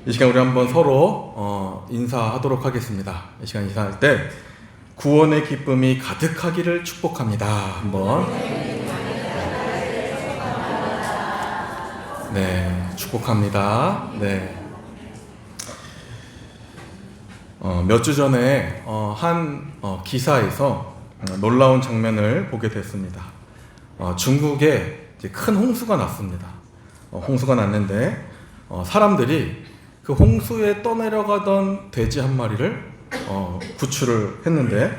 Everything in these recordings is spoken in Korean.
이 시간 우리 한번 서로 인사하도록 하겠습니다. 이 시간 인사할 때 구원의 기쁨이 가득하기를 축복합니다. 한번 네, 축복합니다. 네. 몇 주 전에 한 기사에서 놀라운 장면을 보게 됐습니다. 중국에 이제 큰 홍수가 났습니다. 홍수가 났는데 사람들이 그 홍수에 떠내려가던 돼지 한 마리를 구출을 했는데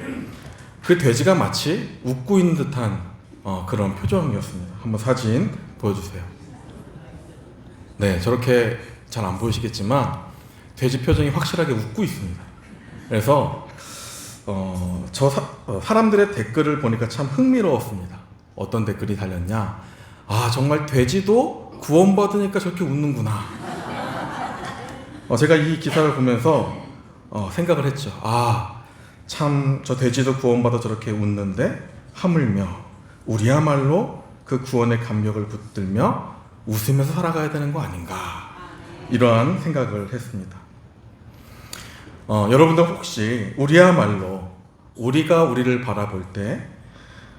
그 돼지가 마치 웃고 있는 듯한 그런 표정이었습니다. 한번 사진 보여주세요. 네, 저렇게 잘 안 보이시겠지만 돼지 표정이 확실하게 웃고 있습니다. 그래서 사람들의 댓글을 보니까 참 흥미로웠습니다. 어떤 댓글이 달렸냐? 아, 정말 돼지도 구원받으니까 저렇게 웃는구나. 제가 이 기사를 보면서 생각을 했죠. 아, 참 저 돼지도 구원받아 저렇게 웃는데 하물며 우리야말로 그 구원의 감격을 붙들며 웃으면서 살아가야 되는 거 아닌가, 이러한 생각을 했습니다. 여러분들 혹시 우리야말로 우리가 우리를 바라볼 때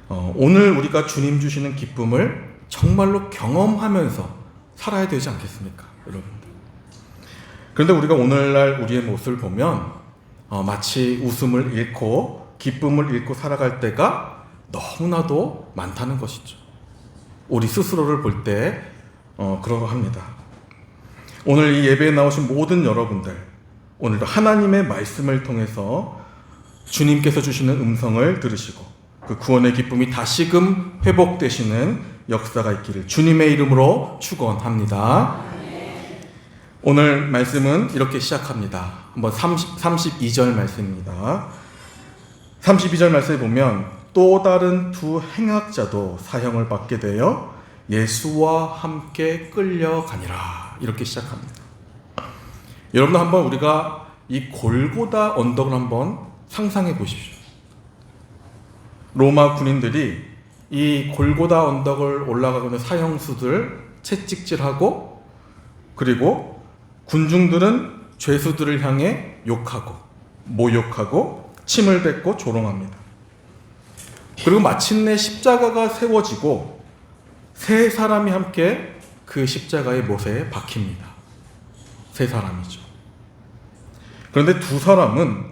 오늘 우리가 주님 주시는 기쁨을 정말로 경험하면서 살아야 되지 않겠습니까, 여러분들? 그런데 우리가 오늘날 우리의 모습을 보면 마치 웃음을 잃고 기쁨을 잃고 살아갈 때가 너무나도 많다는 것이죠. 우리 스스로를 볼 때 그러합니다. 오늘 이 예배에 나오신 모든 여러분들, 오늘도 하나님의 말씀을 통해서 주님께서 주시는 음성을 들으시고 그 구원의 기쁨이 다시금 회복되시는 역사가 있기를 주님의 이름으로 축원합니다. 오늘 말씀은 이렇게 시작합니다. 한번 32절 말씀입니다. 32절 말씀에 보면 또 다른 두 행악자도 사형을 받게 되어 예수와 함께 끌려가니라, 이렇게 시작합니다. 여러분, 한번 우리가 이 골고다 언덕을 한번 상상해 보십시오. 로마 군인들이 이 골고다 언덕을 올라가고 있는 사형수들 채찍질하고, 그리고 군중들은 죄수들을 향해 욕하고 모욕하고 침을 뱉고 조롱합니다. 그리고 마침내 십자가가 세워지고 세 사람이 함께 그 십자가의 못에 박힙니다. 세 사람이죠. 그런데 두 사람은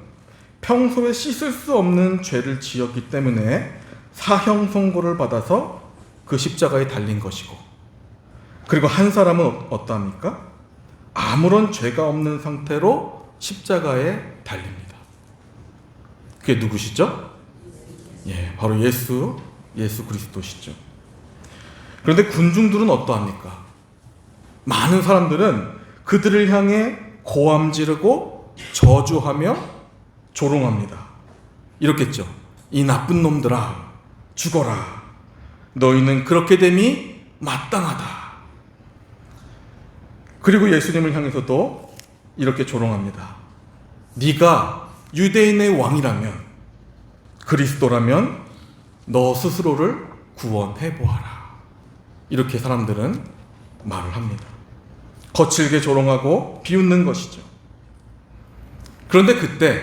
평소에 씻을 수 없는 죄를 지었기 때문에 사형 선고를 받아서 그 십자가에 달린 것이고, 그리고 한 사람은 어떠합니까? 아무런 죄가 없는 상태로 십자가에 달립니다. 그게 누구시죠? 예, 바로 예수 그리스도시죠. 그런데 군중들은 어떠합니까? 많은 사람들은 그들을 향해 고함 지르고 저주하며 조롱합니다. 이렇겠죠. 이 나쁜 놈들아, 죽어라. 너희는 그렇게 됨이 마땅하다. 그리고 예수님을 향해서도 이렇게 조롱합니다. 네가 유대인의 왕이라면, 그리스도라면 너 스스로를 구원해 보아라. 이렇게 사람들은 말을 합니다. 거칠게 조롱하고 비웃는 것이죠. 그런데 그때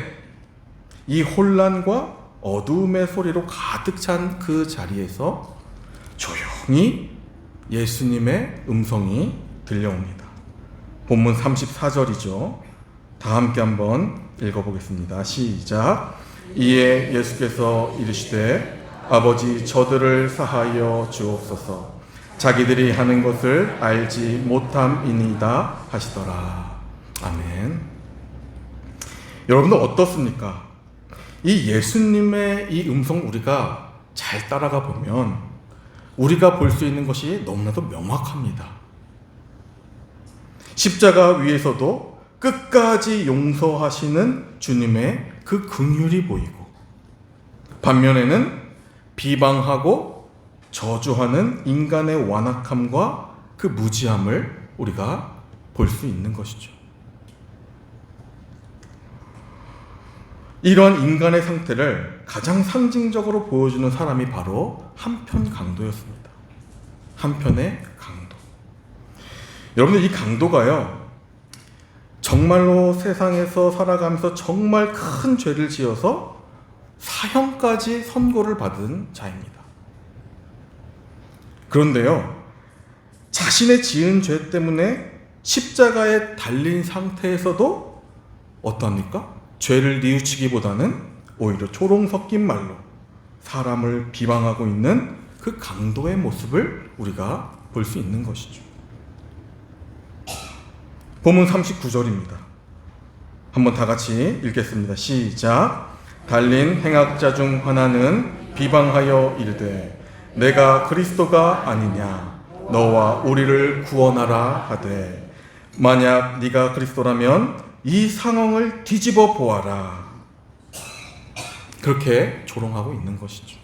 이 혼란과 어두움의 소리로 가득 찬 그 자리에서 조용히 예수님의 음성이 들려옵니다. 본문 34절이죠. 다 함께 한번 읽어보겠습니다. 시작. 이에 예수께서 이르시되 아버지, 저들을 사하여 주옵소서. 자기들이 하는 것을 알지 못함이니이다 하시더라. 아멘. 여러분들 어떻습니까? 이 예수님의 이 음성 우리가 잘 따라가 보면 우리가 볼 수 있는 것이 너무나도 명확합니다. 십자가 위에서도 끝까지 용서하시는 주님의 그 긍휼이 보이고, 반면에는 비방하고 저주하는 인간의 완악함과 그 무지함을 우리가 볼 수 있는 것이죠. 이러한 인간의 상태를 가장 상징적으로 보여주는 사람이 바로 한편 강도였습니다. 한편의 강도. 여러분들, 이 강도가요, 정말로 세상에서 살아가면서 정말 큰 죄를 지어서 사형까지 선고를 받은 자입니다. 그런데요, 자신의 지은 죄 때문에 십자가에 달린 상태에서도 어떠합니까? 죄를 뉘우치기보다는 오히려 초롱 섞인 말로 사람을 비방하고 있는 그 강도의 모습을 우리가 볼 수 있는 것이죠. 본문 39절입니다. 한번 다 같이 읽겠습니다. 시작. 달린 행악자 중 하나는 비방하여 이르되 내가 그리스도가 아니냐 너와 우리를 구원하라 하되 만약 네가 그리스도라면 이 상황을 뒤집어 보아라. 그렇게 조롱하고 있는 것이죠.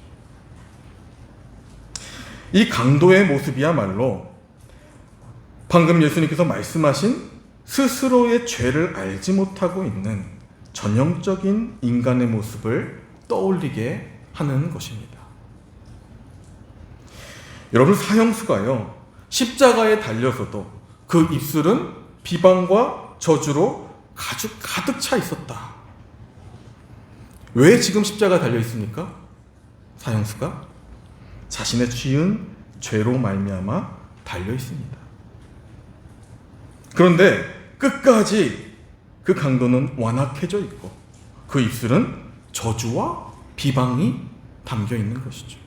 이 강도의 모습이야말로 방금 예수님께서 말씀하신 스스로의 죄를 알지 못하고 있는 전형적인 인간의 모습을 떠올리게 하는 것입니다. 여러분, 사형수가요, 십자가에 달려서도 그 입술은 비방과 저주로 가득 차 있었다. 왜 지금 십자가에 달려 있습니까? 사형수가 자신의 지은 죄로 말미암아 달려 있습니다. 그런데 끝까지 그 강도는 완악해져 있고 그 입술은 저주와 비방이 담겨 있는 것이죠.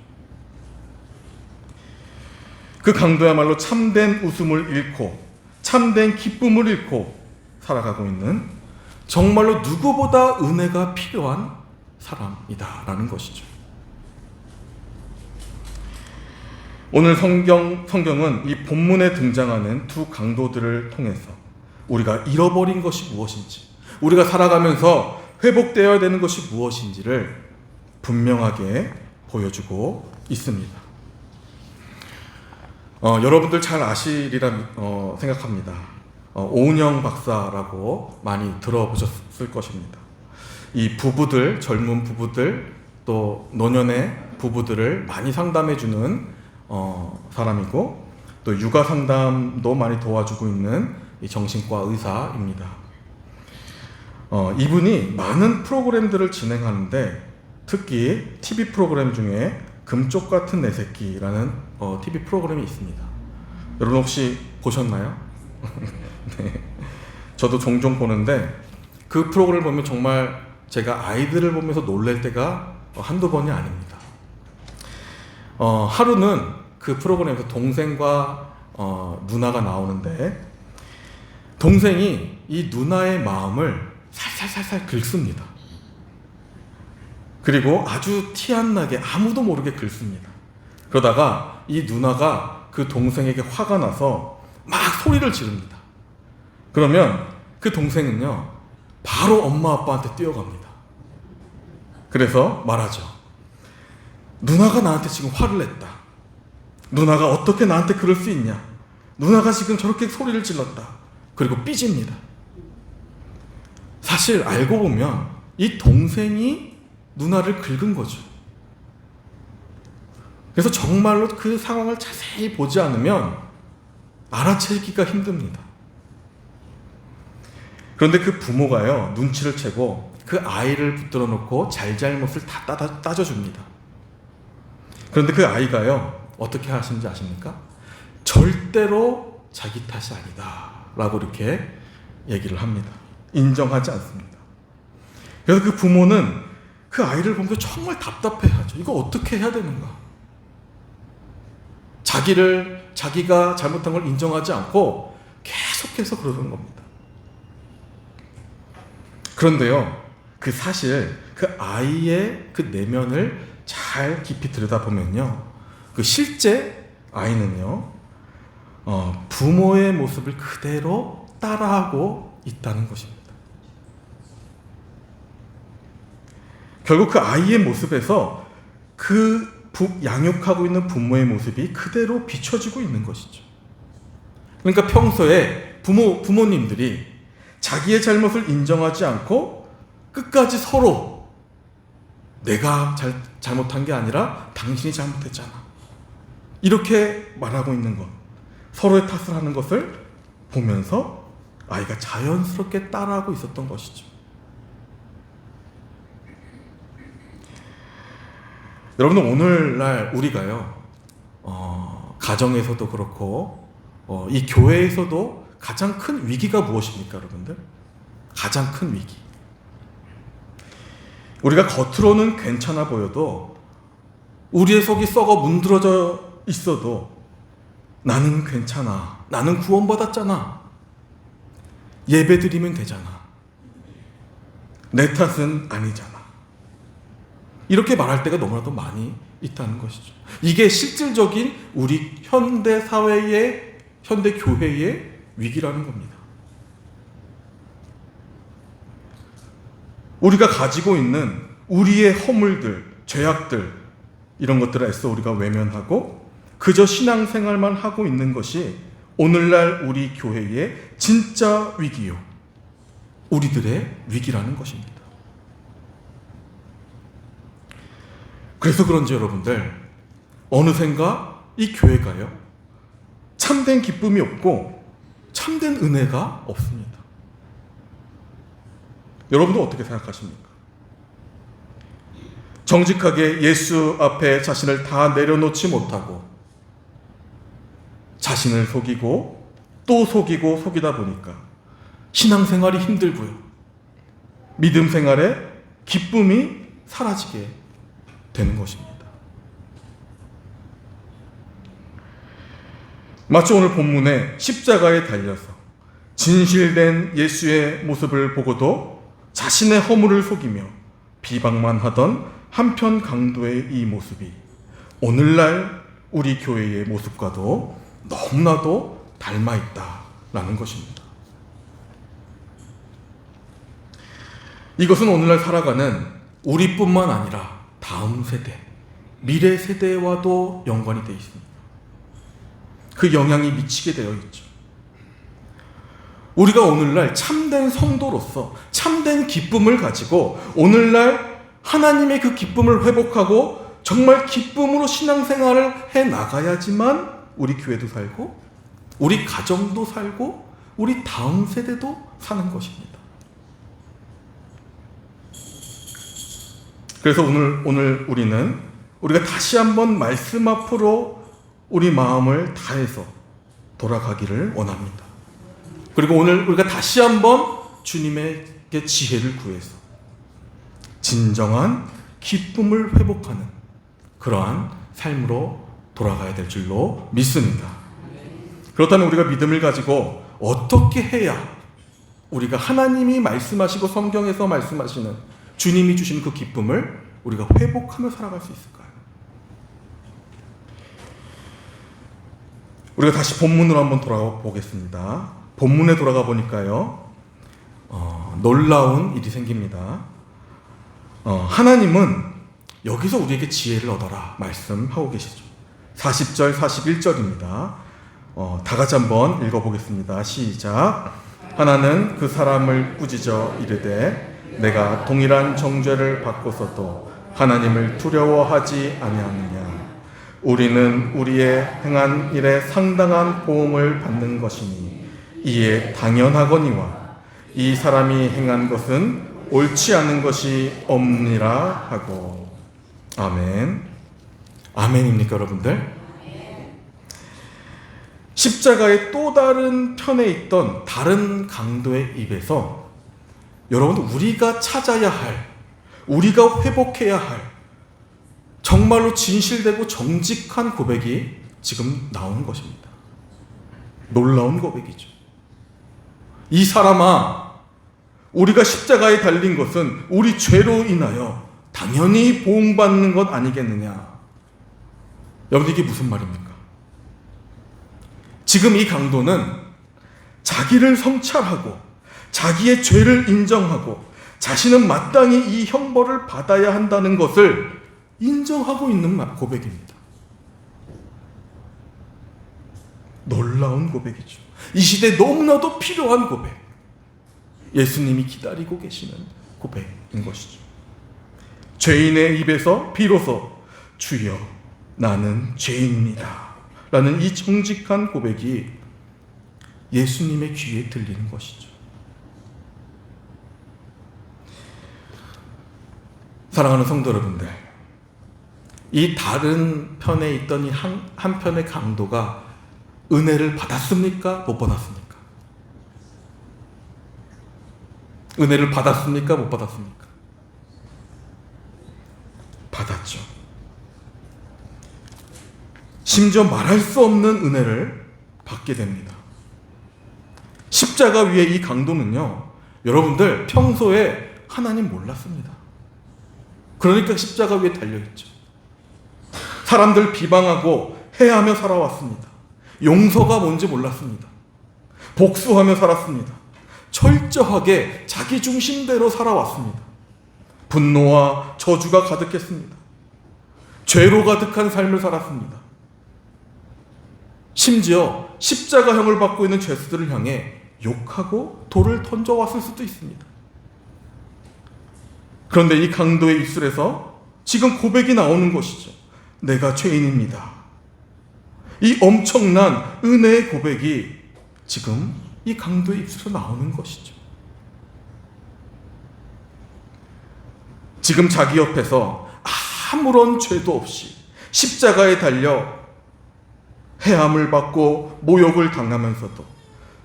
그 강도야말로 참된 웃음을 잃고 참된 기쁨을 잃고 살아가고 있는 정말로 누구보다 은혜가 필요한 사람이다라는 것이죠. 오늘 성경은 이 본문에 등장하는 두 강도들을 통해서 우리가 잃어버린 것이 무엇인지, 우리가 살아가면서 회복되어야 되는 것이 무엇인지를 분명하게 보여주고 있습니다. 여러분들 잘 아시리라 생각합니다. 오은영 박사라고 많이 들어보셨을 것입니다. 이 부부들, 젊은 부부들, 또 노년의 부부들을 많이 상담해주는 사람이고, 또 육아 상담도 많이 도와주고 있는 이 정신과 의사입니다. 이분이 많은 프로그램들을 진행하는데 특히 TV 프로그램 중에 금쪽 같은 내 새끼라는 TV 프로그램이 있습니다. 여러분 혹시 보셨나요? 네. 저도 종종 보는데 그 프로그램을 보면 정말 제가 아이들을 보면서 놀랄 때가 한두 번이 아닙니다. 하루는 그 프로그램에서 동생과 누나가 나오는데 동생이 이 누나의 마음을 살살살살 긁습니다. 그리고 아주 티 안 나게 아무도 모르게 긁습니다. 그러다가 이 누나가 그 동생에게 화가 나서 막 소리를 지릅니다. 그러면 그 동생은요 바로 엄마 아빠한테 뛰어갑니다. 그래서 말하죠. 누나가 나한테 지금 화를 냈다. 누나가 어떻게 나한테 그럴 수 있냐. 누나가 지금 저렇게 소리를 질렀다. 그리고 삐집니다. 사실 알고 보면 이 동생이 누나를 긁은 거죠. 그래서 정말로 그 상황을 자세히 보지 않으면 알아채기가 힘듭니다. 그런데 그 부모가요 눈치를 채고 그 아이를 붙들어 놓고 잘잘못을 다 따져줍니다. 그런데 그 아이가요 어떻게 하시는지 아십니까? 절대로 자기 탓이 아니다 라고 이렇게 얘기를 합니다. 인정하지 않습니다. 그래서 그 부모는 그 아이를 보면서 정말 답답해하죠. 이거 어떻게 해야 되는가? 자기가 잘못한 걸 인정하지 않고 계속해서 그러는 겁니다. 그런데요, 그 사실 그 아이의 그 내면을 잘 깊이 들여다보면요, 그 실제 아이는요, 부모의 모습을 그대로 따라하고 있다는 것입니다. 결국 그 아이의 모습에서 그 양육하고 있는 부모의 모습이 그대로 비춰지고 있는 것이죠. 그러니까 평소에 부모님들이 자기의 잘못을 인정하지 않고 끝까지 서로 내가 잘못한 게 아니라 당신이 잘못했잖아. 이렇게 말하고 있는 것, 서로의 탓을 하는 것을 보면서 아이가 자연스럽게 따라하고 있었던 것이죠. 여러분들, 오늘날 우리가요, 가정에서도 그렇고 이 교회에서도 가장 큰 위기가 무엇입니까, 여러분들? 가장 큰 위기. 우리가 겉으로는 괜찮아 보여도 우리의 속이 썩어 문드러져 있어도 나는 괜찮아, 나는 구원받았잖아, 예배드리면 되잖아, 내 탓은 아니잖아, 이렇게 말할 때가 너무나도 많이 있다는 것이죠. 이게 실질적인 우리 현대 사회의, 현대 교회의 위기라는 겁니다. 우리가 가지고 있는 우리의 허물들, 죄악들, 이런 것들을 애써 우리가 외면하고 그저 신앙생활만 하고 있는 것이 오늘날 우리 교회의 진짜 위기요, 우리들의 위기라는 것입니다. 그래서 그런지 여러분들, 어느샌가 이 교회가요, 참된 기쁨이 없고 참된 은혜가 없습니다. 여러분도 어떻게 생각하십니까? 정직하게 예수 앞에 자신을 다 내려놓지 못하고 자신을 속이고 또 속이고 속이다 보니까 신앙생활이 힘들고요, 믿음 생활에 기쁨이 사라지게 되는 것입니다. 마치 오늘 본문에 십자가에 달려서 진실된 예수의 모습을 보고도 자신의 허물을 속이며 비방만 하던 한편 강도의 이 모습이 오늘날 우리 교회의 모습과도 너무나도 닮아 있다라는 것입니다. 이것은 오늘날 살아가는 우리뿐만 아니라 다음 세대, 미래 세대와도 연관이 되어 있습니다. 그 영향이 미치게 되어 있죠. 우리가 오늘날 참된 성도로서 참된 기쁨을 가지고 오늘날 하나님의 그 기쁨을 회복하고 정말 기쁨으로 신앙생활을 해 나가야지만 우리 교회도 살고 우리 가정도 살고 우리 다음 세대도 사는 것입니다. 그래서 오늘 우리는 우리가 다시 한번 말씀 앞으로 우리 마음을 다해서 돌아가기를 원합니다. 그리고 오늘 우리가 다시 한번 주님에게 지혜를 구해서 진정한 기쁨을 회복하는 그러한 삶으로 돌아가야 될 줄로 믿습니다. 그렇다면 우리가 믿음을 가지고 어떻게 해야 우리가 하나님이 말씀하시고 성경에서 말씀하시는 주님이 주신 그 기쁨을 우리가 회복하며 살아갈 수 있을까요? 우리가 다시 본문으로 한번 돌아가 보겠습니다. 본문에 돌아가 보니까요, 놀라운 일이 생깁니다. 하나님은 여기서 우리에게 지혜를 얻어라 말씀하고 계시죠. 40절, 41절입니다. 다 같이 한번 읽어보겠습니다. 시작. 하나는 그 사람을 꾸짖어 이르되 내가 동일한 정죄를 받고서도 하나님을 두려워하지 아니하느냐. 우리는 우리의 행한 일에 상당한 보응을 받는 것이니 이에 당연하거니와 이 사람이 행한 것은 옳지 않은 것이 없느니라 하고. 아멘. 아멘입니까, 여러분들? 십자가의 또 다른 편에 있던 다른 강도의 입에서 여러분들 우리가 찾아야 할, 우리가 회복해야 할 정말로 진실되고 정직한 고백이 지금 나오는 것입니다. 놀라운 고백이죠. 이 사람아, 우리가 십자가에 달린 것은 우리 죄로 인하여 당연히 보응받는 것 아니겠느냐. 여러분, 이게 무슨 말입니까? 지금 이 강도는 자기를 성찰하고 자기의 죄를 인정하고 자신은 마땅히 이 형벌을 받아야 한다는 것을 인정하고 있는 고백입니다. 놀라운 고백이죠. 이 시대에 너무나도 필요한 고백. 예수님이 기다리고 계시는 고백인 것이죠. 죄인의 입에서 비로소 주여 나는 죄인입니다 라는 이 정직한 고백이 예수님의 귀에 들리는 것이죠. 사랑하는 성도 여러분들, 이 다른 편에 있던 이 한편의 강도가 은혜를 받았습니까? 못 받았습니까? 은혜를 받았습니까? 못 받았습니까? 받았죠. 심지어 말할 수 없는 은혜를 받게 됩니다. 십자가 위에 이 강도는요, 여러분들 평소에 하나님 몰랐습니다. 그러니까 십자가 위에 달려있죠. 사람들 비방하고 해하며 살아왔습니다. 용서가 뭔지 몰랐습니다. 복수하며 살았습니다. 철저하게 자기 중심대로 살아왔습니다. 분노와 저주가 가득했습니다. 죄로 가득한 삶을 살았습니다. 심지어 십자가형을 받고 있는 죄수들을 향해 욕하고 돌을 던져왔을 수도 있습니다. 그런데 이 강도의 입술에서 지금 고백이 나오는 것이죠. 내가 죄인입니다. 이 엄청난 은혜의 고백이 지금 이 강도의 입술에서 나오는 것이죠. 지금 자기 옆에서 아무런 죄도 없이 십자가에 달려 해함을 받고 모욕을 당하면서도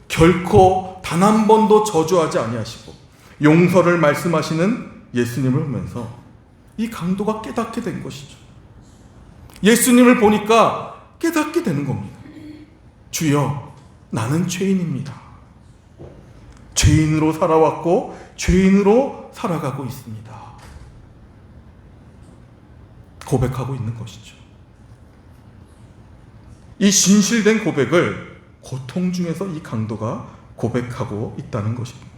결코 단 한 번도 저주하지 아니하시고 용서를 말씀하시는 예수님을 보면서 이 강도가 깨닫게 된 것이죠. 예수님을 보니까 깨닫게 되는 겁니다. 주여, 나는 죄인입니다. 죄인으로 살아왔고 죄인으로 살아가고 있습니다. 고백하고 있는 것이죠. 이 진실된 고백을 고통 중에서 이 강도가 고백하고 있다는 것입니다.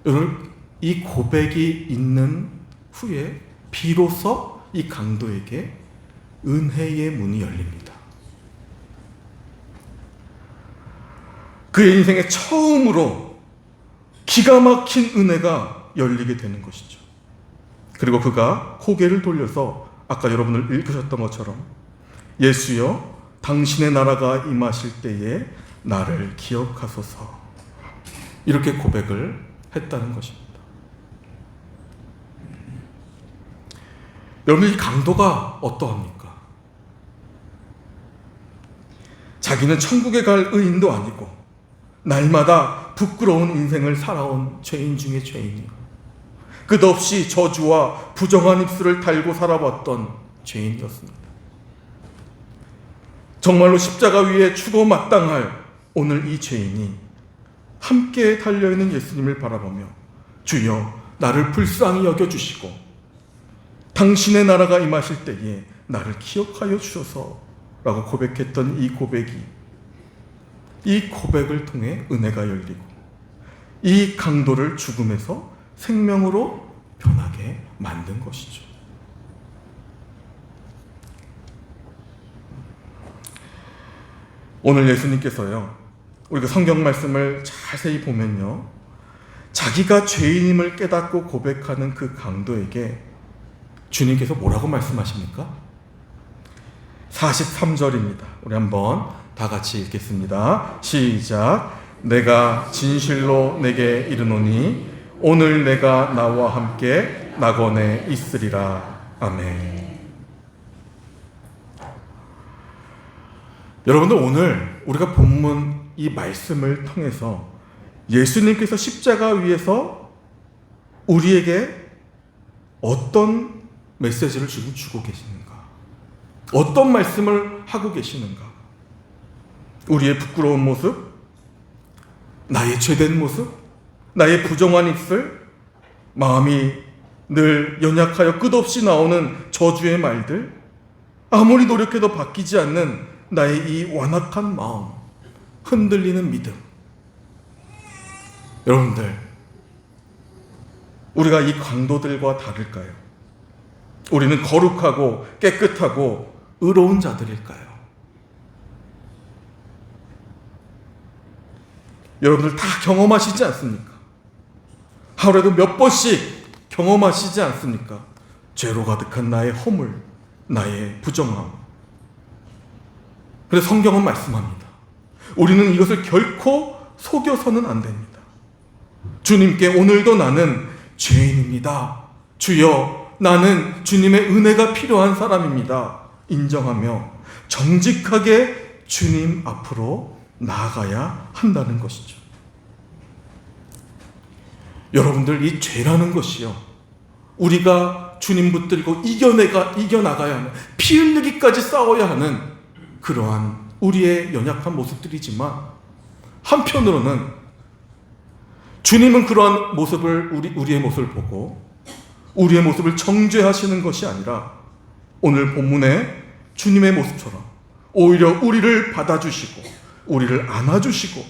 여러분, 이 고백이 있는 후에 비로소 이 강도에게 은혜의 문이 열립니다. 그의 인생에 처음으로 기가 막힌 은혜가 열리게 되는 것이죠. 그리고 그가 고개를 돌려서 아까 여러분들 읽으셨던 것처럼 예수여, 당신의 나라가 임하실 때에 나를 기억하소서, 이렇게 고백을 했다는 것입니다. 여러분, 이 강도가 어떠합니까? 자기는 천국에 갈 의인도 아니고 날마다 부끄러운 인생을 살아온 죄인 중에 죄인이요, 끝없이 저주와 부정한 입술을 달고 살아왔던 죄인이었습니다. 정말로 십자가 위에 죽어 마땅할 오늘 이 죄인이 함께 달려있는 예수님을 바라보며 주여, 나를 불쌍히 여겨주시고 당신의 나라가 임하실 때에 나를 기억하여 주셔서 라고 고백했던 이 고백이, 이 고백을 통해 은혜가 열리고 이 강도를 죽음에서 생명으로 변하게 만든 것이죠. 오늘 예수님께서요, 우리가 성경 말씀을 자세히 보면요, 자기가 죄인임을 깨닫고 고백하는 그 강도에게 주님께서 뭐라고 말씀하십니까? 43절입니다. 우리 한번 다 같이 읽겠습니다. 시작. 내가 진실로 내게 이르노니 오늘 내가 나와 함께 낙원에 있으리라. 아멘. 여러분들, 오늘 우리가 본문 이 말씀을 통해서 예수님께서 십자가 위에서 우리에게 어떤 메시지를 지금 주고 계시는가? 어떤 말씀을 하고 계시는가? 우리의 부끄러운 모습, 나의 죄된 모습, 나의 부정한 입술, 마음이 늘 연약하여 끝없이 나오는 저주의 말들, 아무리 노력해도 바뀌지 않는 나의 이 완악한 마음, 흔들리는 믿음. 여러분들, 우리가 이 강도들과 다를까요? 우리는 거룩하고 깨끗하고 의로운 자들일까요? 여러분들 다 경험하시지 않습니까? 하루에도 몇 번씩 경험하시지 않습니까? 죄로 가득한 나의 허물, 나의 부정함. 그래서 성경은 말씀합니다. 우리는 이것을 결코 속여서는 안 됩니다. 주님께 오늘도 나는 죄인입니다. 주여, 나는 주님의 은혜가 필요한 사람입니다. 인정하며 정직하게 주님 앞으로 나아가야 한다는 것이죠. 여러분들, 이 죄라는 것이요, 우리가 주님 붙들고 이겨나가야 하는, 피 흘리기까지 싸워야 하는 그러한 우리의 연약한 모습들이지만, 한편으로는 주님은 그러한 모습을, 우리의 모습을 보고 우리의 모습을 정죄하시는 것이 아니라 오늘 본문의 주님의 모습처럼 오히려 우리를 받아주시고 우리를 안아주시고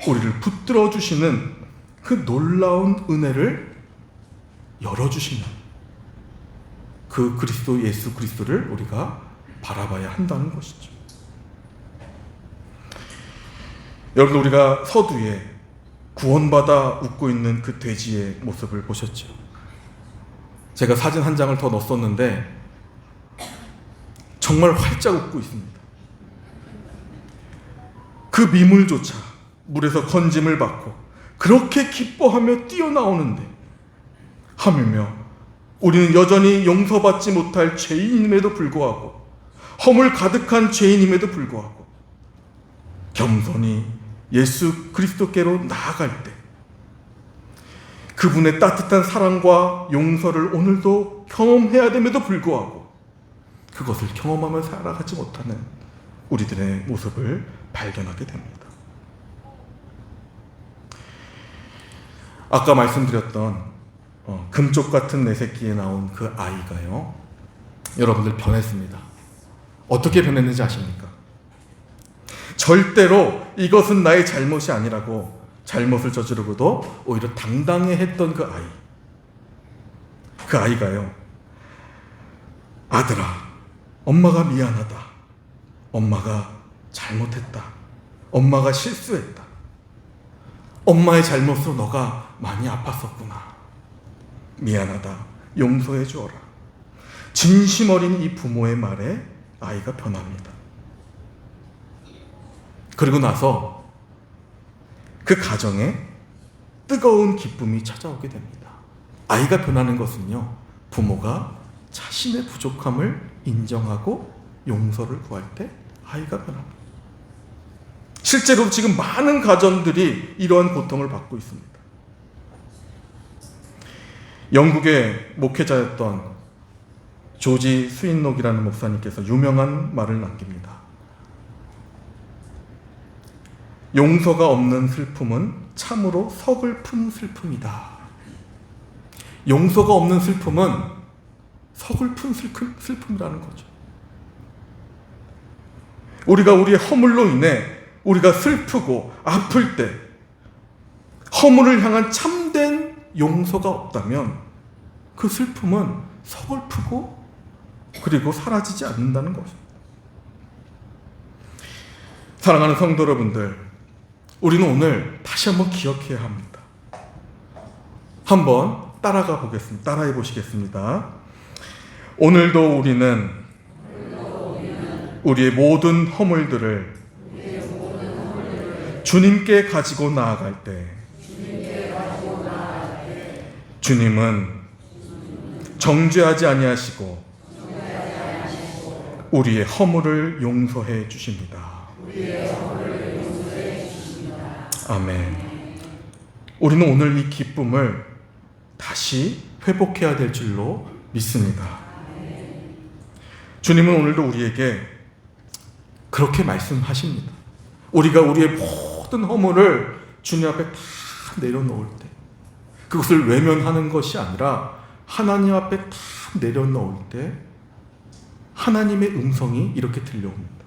우리를 붙들어 주시는 그 놀라운 은혜를 열어주시는 그 그리스도, 예수 그리스도를 우리가 바라봐야 한다는 것이죠. 여러분, 우리가 서두에 구원받아 웃고 있는 그 돼지의 모습을 보셨죠? 제가 사진 한 장을 더 넣었었는데 정말 활짝 웃고 있습니다. 그 미물조차 물에서 건짐을 받고 그렇게 기뻐하며 뛰어나오는데, 하물며 우리는 여전히 용서받지 못할 죄인임에도 불구하고, 허물 가득한 죄인임에도 불구하고 겸손히 예수 그리스도께로 나아갈 때 그분의 따뜻한 사랑과 용서를 오늘도 경험해야 됨에도 불구하고 그것을 경험하며 살아가지 못하는 우리들의 모습을 발견하게 됩니다. 아까 말씀드렸던 금쪽 같은 내 새끼에 나온 그 아이가요, 여러분들 변했습니다. 어떻게 변했는지 아십니까? 절대로 이것은 나의 잘못이 아니라고 잘못을 저지르고도 오히려 당당해 했던 그 아이, 그 아이가요, 아들아, 엄마가 미안하다, 엄마가 잘못했다, 엄마가 실수했다, 엄마의 잘못으로 너가 많이 아팠었구나, 미안하다, 용서해 주어라. 진심 어린 이 부모의 말에 아이가 변합니다. 그리고 나서 그 가정에 뜨거운 기쁨이 찾아오게 됩니다. 아이가 변하는 것은요, 부모가 자신의 부족함을 인정하고 용서를 구할 때 아이가 변합니다. 실제로 지금 많은 가정들이 이러한 고통을 받고 있습니다. 영국의 목회자였던 조지 스윈록이라는 목사님께서 유명한 말을 남깁니다. 용서가 없는 슬픔은 참으로 서글픈 슬픔이다. 용서가 없는 슬픔은 서글픈 슬픔이라는 거죠. 우리가 우리의 허물로 인해 우리가 슬프고 아플 때 허물을 향한 참된 용서가 없다면 그 슬픔은 서글프고 그리고 사라지지 않는다는 것입니다. 사랑하는 성도 여러분들, 우리는 오늘 다시 한번 기억해야 합니다. 한번 따라해 보시겠습니다. 오늘도 우리는 우리의 모든 허물들을 주님께 가지고 나아갈 때 주님은 정죄하지 아니하시고 우리의 허물을 용서해 주십니다. 아멘. 우리는 오늘 이 기쁨을 다시 회복해야 될 줄로 믿습니다. 주님은 오늘도 우리에게 그렇게 말씀하십니다. 우리가 우리의 모든 허물을 주님 앞에 다 내려놓을 때, 그것을 외면하는 것이 아니라 하나님 앞에 다 내려놓을 때 하나님의 음성이 이렇게 들려옵니다.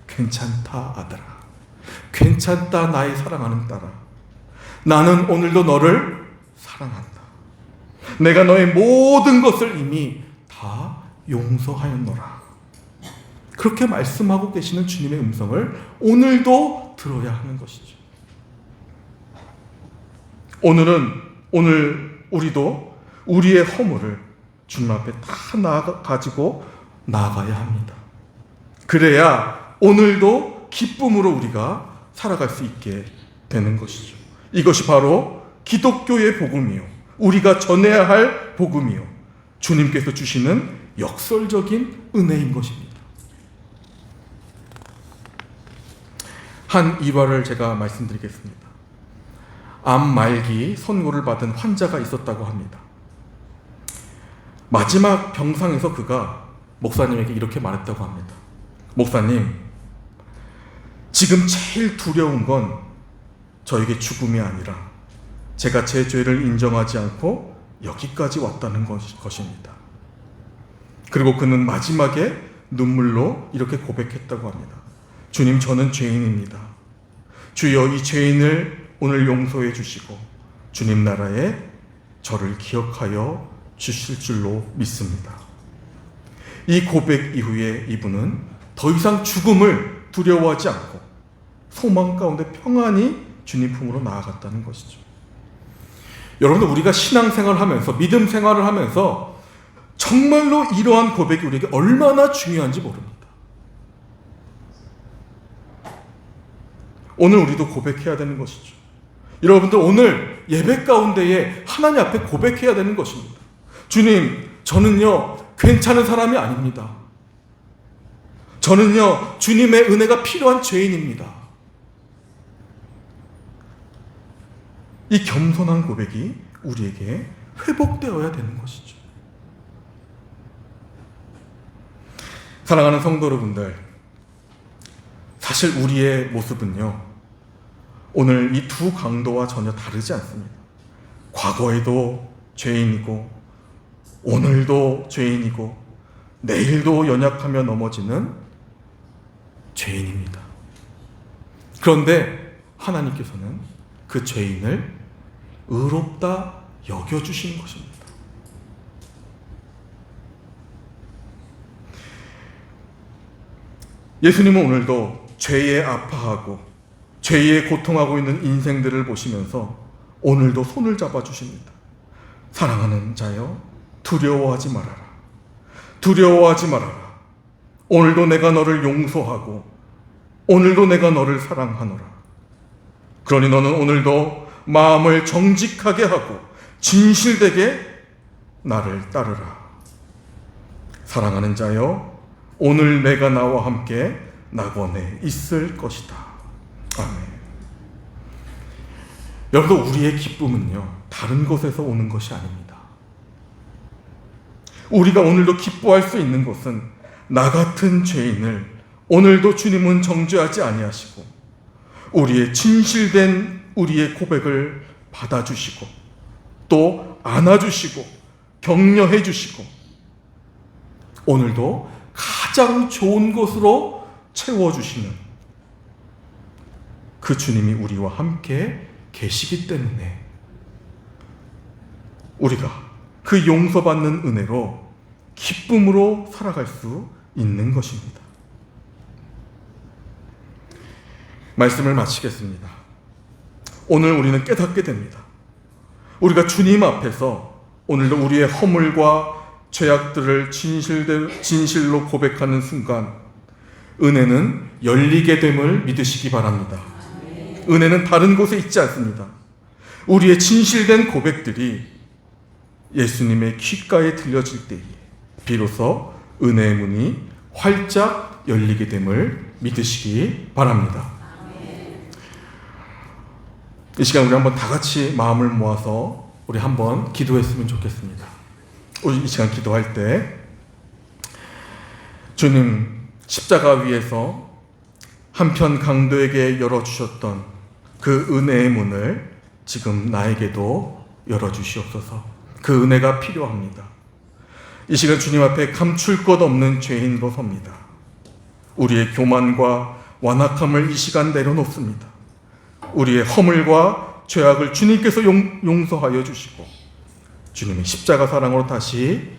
괜찮다, 아들아. 괜찮다, 나의 사랑하는 딸아. 나는 오늘도 너를 사랑한다. 내가 너의 모든 것을 이미 다 용서하였노라. 그렇게 말씀하고 계시는 주님의 음성을 오늘도 들어야 하는 것이죠. 오늘 우리도 우리의 허물을 주님 앞에 다 가지고 나아가야 합니다. 그래야 오늘도 기쁨으로 우리가 살아갈 수 있게 되는 것이죠. 이것이 바로 기독교의 복음이요, 우리가 전해야 할 복음이요, 주님께서 주시는 역설적인 은혜인 것입니다. 한 일화를 제가 말씀드리겠습니다. 암 말기 선고를 받은 환자가 있었다고 합니다. 마지막 병상에서 그가 목사님에게 이렇게 말했다고 합니다. 목사님, 지금 제일 두려운 건 저에게 죽음이 아니라 제가 제 죄를 인정하지 않고 여기까지 왔다는 것입니다. 그리고 그는 마지막에 눈물로 이렇게 고백했다고 합니다. 주님, 저는 죄인입니다. 주여, 이 죄인을 오늘 용서해 주시고 주님 나라에 저를 기억하여 주실 줄로 믿습니다. 이 고백 이후에 이분은 더 이상 죽음을 두려워하지 않고 소망 가운데 평안히 주님 품으로 나아갔다는 것이죠. 여러분들, 우리가 신앙생활을 하면서, 믿음 생활을 하면서 정말로 이러한 고백이 우리에게 얼마나 중요한지 모릅니다. 오늘 우리도 고백해야 되는 것이죠. 여러분들, 오늘 예배 가운데에 하나님 앞에 고백해야 되는 것입니다. 주님, 저는요 괜찮은 사람이 아닙니다. 저는요 주님의 은혜가 필요한 죄인입니다. 이 겸손한 고백이 우리에게 회복되어야 되는 것이죠. 사랑하는 성도 여러분들, 사실 우리의 모습은요 오늘 이 두 강도와 전혀 다르지 않습니다. 과거에도 죄인이고 오늘도 죄인이고 내일도 연약하며 넘어지는 죄인입니다. 그런데 하나님께서는 그 죄인을 의롭다 여겨주시는 것입니다. 예수님은 오늘도 죄에 아파하고 죄에 고통하고 있는 인생들을 보시면서 오늘도 손을 잡아주십니다. 사랑하는 자여, 두려워하지 말아라. 두려워하지 말아라. 오늘도 내가 너를 용서하고 오늘도 내가 너를 사랑하노라. 그러니 너는 오늘도 마음을 정직하게 하고 진실되게 나를 따르라. 사랑하는 자여, 오늘 내가 나와 함께 낙원에 있을 것이다. 아멘. 여러분, 우리의 기쁨은요 다른 곳에서 오는 것이 아닙니다. 우리가 오늘도 기뻐할 수 있는 것은 나 같은 죄인을 오늘도 주님은 정죄하지 아니하시고 우리의 진실된 우리의 고백을 받아주시고 또 안아주시고 격려해 주시고 오늘도 가장 좋은 것으로 채워주시는 그 주님이 우리와 함께 계시기 때문에 우리가 그 용서받는 은혜로 기쁨으로 살아갈 수 있는 것입니다. 말씀을 마치겠습니다. 오늘 우리는 깨닫게 됩니다. 우리가 주님 앞에서 오늘도 우리의 허물과 죄악들을 진실로 고백하는 순간 은혜는 열리게 됨을 믿으시기 바랍니다. 은혜는 다른 곳에 있지 않습니다. 우리의 진실된 고백들이 예수님의 귓가에 들려질 때에 비로소 은혜의 문이 활짝 열리게 됨을 믿으시기 바랍니다. 이 시간 우리 한번 다 같이 마음을 모아서 우리 한번 기도했으면 좋겠습니다. 우리 이 시간 기도할 때 주님, 십자가 위에서 한편 강도에게 열어주셨던 그 은혜의 문을 지금 나에게도 열어주시옵소서. 그 은혜가 필요합니다. 이 시간 주님 앞에 감출 것 없는 죄인으로 섭니다. 우리의 교만과 완악함을 이 시간 내려놓습니다. 우리의 허물과 죄악을 주님께서 용서하여 주시고 주님의 십자가 사랑으로 다시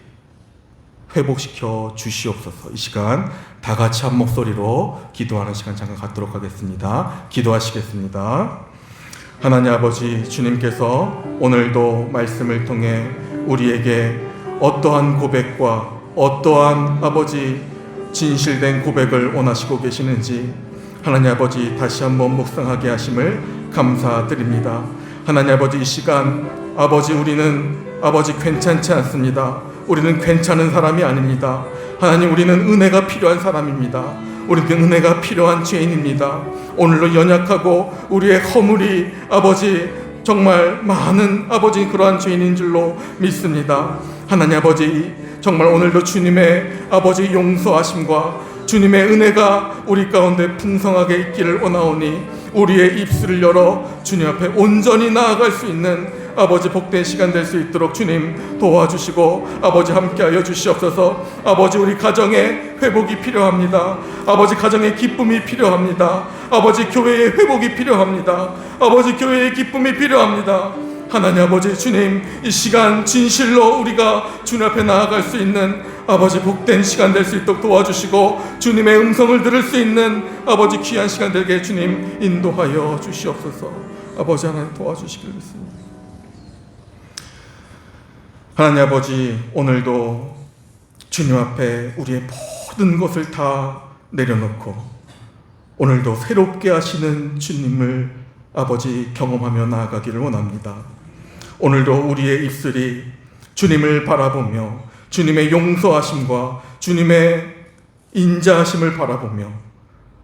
회복시켜 주시옵소서. 이 시간 다 같이 한 목소리로 기도하는 시간 잠깐 갖도록 하겠습니다. 기도하시겠습니다. 하나님 아버지, 주님께서 오늘도 말씀을 통해 우리에게 어떠한 고백과 어떠한 아버지 진실된 고백을 원하시고 계시는지 하나님 아버지 다시 한번 묵상하게 하심을 감사드립니다. 하나님 아버지 이 시간 아버지 우리는 아버지 괜찮지 않습니다. 우리는 괜찮은 사람이 아닙니다. 하나님 우리는 은혜가 필요한 사람입니다. 우리는 은혜가 필요한 죄인입니다. 오늘로 연약하고 우리의 허물이 아버지 정말 많은 아버지 그러한 죄인인 줄로 믿습니다. 하나님 아버지 정말 오늘도 주님의 아버지 용서하심과 주님의 은혜가 우리 가운데 풍성하게 있기를 원하오니 우리의 입술을 열어 주님 앞에 온전히 나아갈 수 있는 아버지 복된 시간 될 수 있도록 주님 도와주시고 아버지 함께하여 주시옵소서. 아버지 우리 가정에 회복이 필요합니다. 아버지 가정에 기쁨이 필요합니다. 아버지 교회의 회복이 필요합니다. 아버지 교회의 기쁨이 필요합니다. 하나님 아버지 주님 이 시간 진실로 우리가 주님 앞에 나아갈 수 있는 아버지 복된 시간 될 수 있도록 도와주시고 주님의 음성을 들을 수 있는 아버지 귀한 시간 되게 주님 인도하여 주시옵소서. 아버지 하나님 도와주시길 믿습니다. 하나님 아버지 오늘도 주님 앞에 우리의 모든 것을 다 내려놓고 오늘도 새롭게 하시는 주님을 아버지 경험하며 나아가기를 원합니다. 오늘도 우리의 입술이 주님을 바라보며 주님의 용서하심과 주님의 인자하심을 바라보며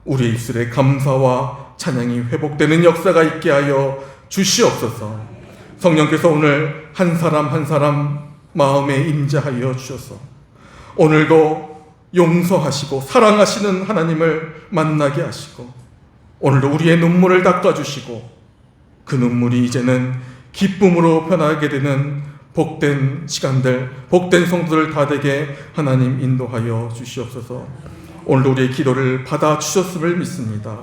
우리의 입술에 감사와 찬양이 회복되는 역사가 있게 하여 주시옵소서. 성령께서 오늘 한 사람 한 사람 마음에 임재하여 주셔서 오늘도 용서하시고 사랑하시는 하나님을 만나게 하시고 오늘도 우리의 눈물을 닦아주시고 그 눈물이 이제는 기쁨으로 변하게 되는 복된 시간들, 복된 성도들 다 되게 하나님 인도하여 주시옵소서. 오늘도 우리의 기도를 받아주셨음을 믿습니다.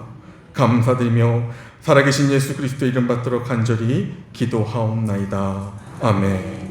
감사드리며 살아계신 예수 그리스도의 이름 받들어 간절히 기도하옵나이다. 아멘.